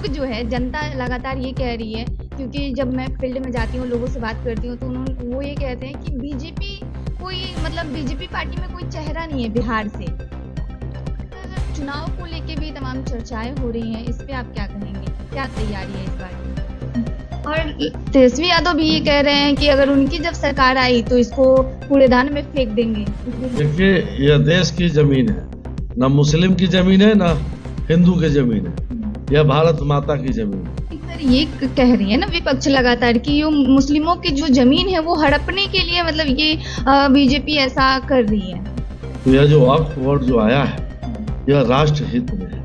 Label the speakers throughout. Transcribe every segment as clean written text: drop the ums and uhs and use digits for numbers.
Speaker 1: जो है जनता लगातार ये कह रही है, क्योंकि जब मैं फील्ड में जाती हूँ, लोगों से बात करती हूँ, तो वो ये कहते हैं कि बीजेपी कोई मतलब बीजेपी पार्टी में कोई चेहरा नहीं है बिहार से। तो चुनाव को लेके भी तमाम चर्चाएं हो रही हैं, इस पे आप क्या कहेंगे? क्या तैयारी है इस बार की? और तेजस्वी यादव भी ये कह रहे हैं कि अगर उनकी जब सरकार आई तो इसको कूड़ेदान में फेंक देंगे।
Speaker 2: देखिए, यह देश की जमीन है, ना मुस्लिम की जमीन है ना हिंदू की जमीन है, यह भारत माता की जमीन है।
Speaker 1: सर ये कह रही है ना विपक्ष लगातार कि ये मुस्लिमों की जो जमीन है वो हड़पने के लिए मतलब ये बीजेपी ऐसा कर रही है।
Speaker 2: तो यह जो वक्फ बोर्ड जो आया है यह राष्ट्र हित में है,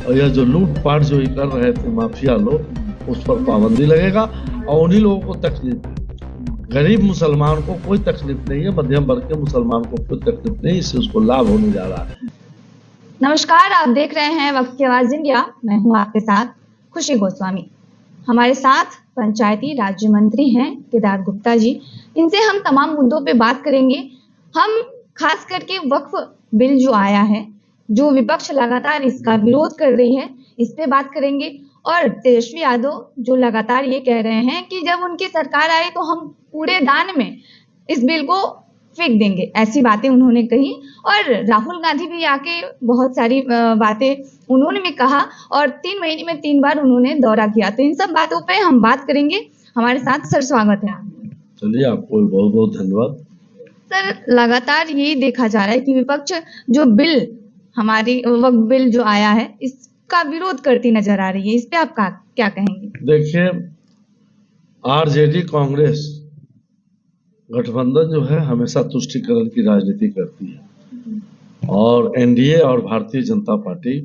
Speaker 2: और यह जो लूटपाट जो ये कर रहे थे माफिया लोग, उस पर पाबंदी लगेगा और उन्हीं लोगों को तकलीफ है। गरीब मुसलमान को कोई तकलीफ नहीं है, मध्यम वर्ग के मुसलमान को कोई तकलीफ नहीं, इससे उसको लाभ होने जा रहा है।
Speaker 1: नमस्कार, आप देख रहे हैं वक्त की आवाज इंडिया। मैं हूं आपके साथ खुशी गोस्वामी। हमारे साथ पंचायती राज्य मंत्री हैं केदार गुप्ता जी। इनसे हम तमाम मुद्दों पे बात करेंगे। हम खास करके वक्फ बिल जो आया है, जो विपक्ष लगातार इसका विरोध कर रही है, इस पे बात करेंगे। और तेजस्वी यादव जो लगातार ये कह रहे हैं कि जब उनकी सरकार आए तो हम कूड़ेदान में इस बिल को फेंक देंगे, ऐसी बातें उन्होंने कही। और राहुल गांधी भी आके बहुत सारी बातें उन्होंने भी कहा, और 3 महीने में 3 बार उन्होंने दौरा किया। तो इन सब बातों पे हम बात करेंगे। हमारे साथ सर स्वागत है आपका।
Speaker 2: चलिए, आपको बहुत बहुत धन्यवाद।
Speaker 1: सर लगातार यही देखा जा रहा है कि विपक्ष जो बिल हमारी वक्फ बिल जो आया है इसका विरोध करती नजर आ रही है, इस पे आप क्या कहेंगे?
Speaker 2: देखिए, आरजेडी कांग्रेस गठबंधन जो है हमेशा तुष्टीकरण की राजनीति करती है, और एनडीए और भारतीय जनता पार्टी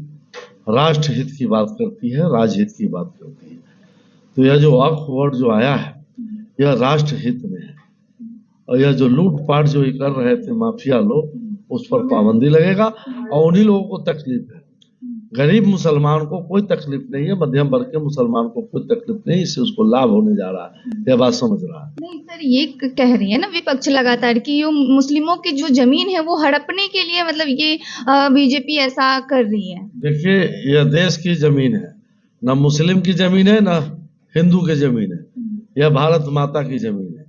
Speaker 2: राष्ट्र हित की बात करती है, राज्य हित की बात करती है। तो यह जो वक्फ बोर्ड जो आया है यह राष्ट्र हित में है, और यह जो लूटपाट जो ये कर रहे थे माफिया लोग, उस पर पाबंदी लगेगा और उन्हीं लोगों को तकलीफ है। गरीब मुसलमान को कोई तकलीफ नहीं है, मध्यम वर्ग के मुसलमान को कोई तकलीफ नहीं, इससे उसको लाभ होने जा रहा है। यह बात समझ रहा है।
Speaker 1: नहीं सर, ये कह रही है ना विपक्ष लगातार कि ये मुस्लिमों की जो जमीन है वो हड़पने के लिए मतलब ये बीजेपी ऐसा कर रही है।
Speaker 2: देखिए, यह देश की जमीन है, ना मुस्लिम की जमीन है ना हिंदू की जमीन है, यह भारत माता की जमीन है,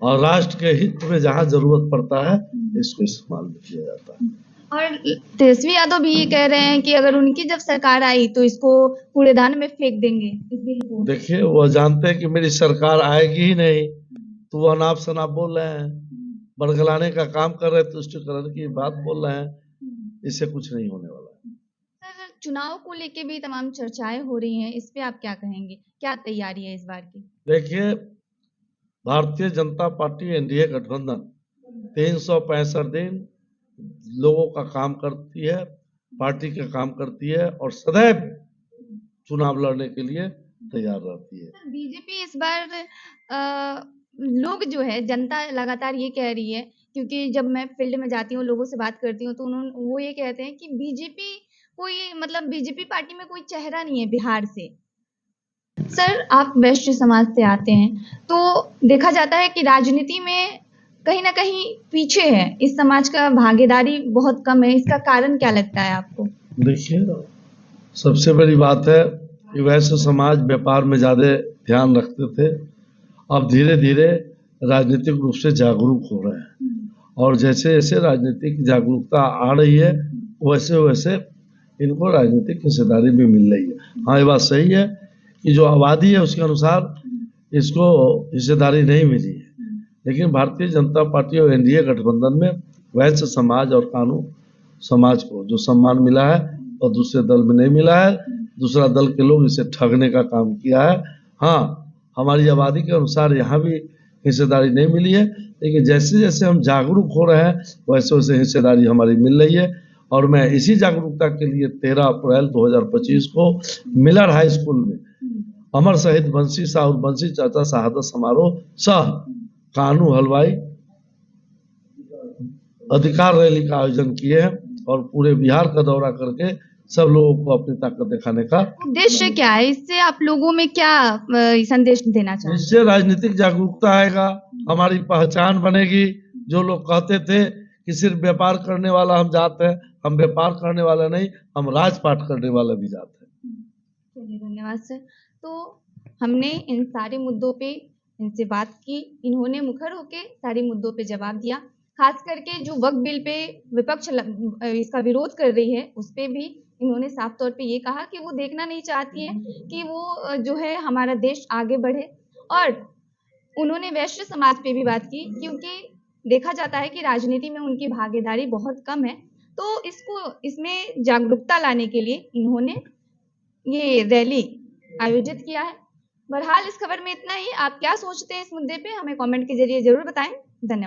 Speaker 2: और राष्ट्र के हित में जहाँ जरूरत पड़ता है इसको इस्तेमाल किया जाता है।
Speaker 1: और तेजस्वी यादव भी ये कह रहे हैं कि अगर उनकी जब सरकार आई तो इसको कूड़ेदान में फेंक देंगे इस बिल को।
Speaker 2: देखिए, वह जानते हैं कि मेरी सरकार आएगी ही नहीं, तो वह अनाप शनाप बोल रहे हैं, बरगलाने का काम कर रहे, तुष्टीकरण की बात बोल रहे हैं, इससे कुछ नहीं होने वाला है।
Speaker 1: सर चुनाव को लेके भी तमाम चर्चाएं हो रही हैं, इस पे आप क्या कहेंगे? क्या तैयारी है इस बार की?
Speaker 2: देखिए, भारतीय जनता पार्टी एनडीए गठबंधन 365 दिन लोगों का काम करती है, पार्टी का काम करती है, और सदैव चुनाव लड़ने के लिए तैयार रहती है।
Speaker 1: बीजेपी इस बार लोग जो है जनता लगातार ये कह रही है, क्योंकि जब मैं फील्ड में जाती हूँ, लोगों से बात करती हूँ, तो वो ये कहते हैं कि बीजेपी कोई मतलब बीजेपी पार्टी में कोई चेहरा नहीं है बिहार से। सर आप वैश्य समाज से आते हैं, तो देखा जाता है कि राजनीति में कहीं ना कहीं पीछे है, इस समाज का भागीदारी बहुत कम है। इसका कारण क्या लगता है आपको?
Speaker 2: देखिए, सबसे बड़ी बात है कि वैश्य समाज व्यापार में ज्यादा ध्यान रखते थे, अब धीरे धीरे राजनीतिक रूप से जागरूक हो रहे हैं, और जैसे जैसे राजनीतिक जागरूकता आ रही है वैसे वैसे इनको राजनीतिक हिस्सेदारी भी मिल रही है। हाँ, ये बात सही है कि जो आबादी है उसके अनुसार इसको हिस्सेदारी नहीं मिली है, लेकिन भारतीय जनता पार्टी और एनडीए गठबंधन में वैश्य समाज और कानून समाज को जो सम्मान मिला है और दूसरे दल में नहीं मिला है। दूसरा दल के लोग इसे ठगने का काम किया है। हाँ, हमारी आबादी के अनुसार यहाँ भी हिस्सेदारी नहीं मिली है, लेकिन जैसे जैसे हम जागरूक हो रहे हैं वैसे वैसे हिस्सेदारी हमारी मिल रही है। और मैं इसी जागरूकता के लिए 13 अप्रैल 2025 को मिलर हाई स्कूल में अमर शहीद बंसी शाह और बंसी चाचा शहादत समारोह सह कानू हलवाई अधिकार रैली का आयोजन किए हैं, और पूरे बिहार का दौरा करके सब लोगों को अपनी ताकत दिखाने का
Speaker 1: उद्देश्य क्या है? इससे आप लोगों में क्या संदेश देना चाहते हैं?
Speaker 2: इससे राजनीतिक जागरूकता आएगा, हमारी पहचान बनेगी। जो लोग कहते थे कि सिर्फ व्यापार करने वाला हम जात है, हम व्यापार करने वाला नहीं, हम राजपाट करने वाला भी जात है।
Speaker 1: चलिए धन्यवाद सर। तो हमने इन सारे मुद्दों पे इनसे बात की, इन्होंने मुखर होके सारे मुद्दों पे जवाब दिया। खास करके जो वक्फ बिल पे विपक्ष इसका विरोध कर रही है, उस पे भी इन्होंने साफ तौर पे ये कहा कि वो देखना नहीं चाहती है कि वो जो है हमारा देश आगे बढ़े। और उन्होंने वैश्य समाज पे भी बात की, क्योंकि देखा जाता है कि राजनीति में उनकी भागीदारी बहुत कम है। तो इसमें जागरूकता लाने के लिए इन्होंने ये रैली आयोजित किया है। बहरहाल इस खबर में इतना ही। आप क्या सोचते हैं इस मुद्दे पे, हमें कमेंट के जरिए जरूर बताएं। धन्यवाद।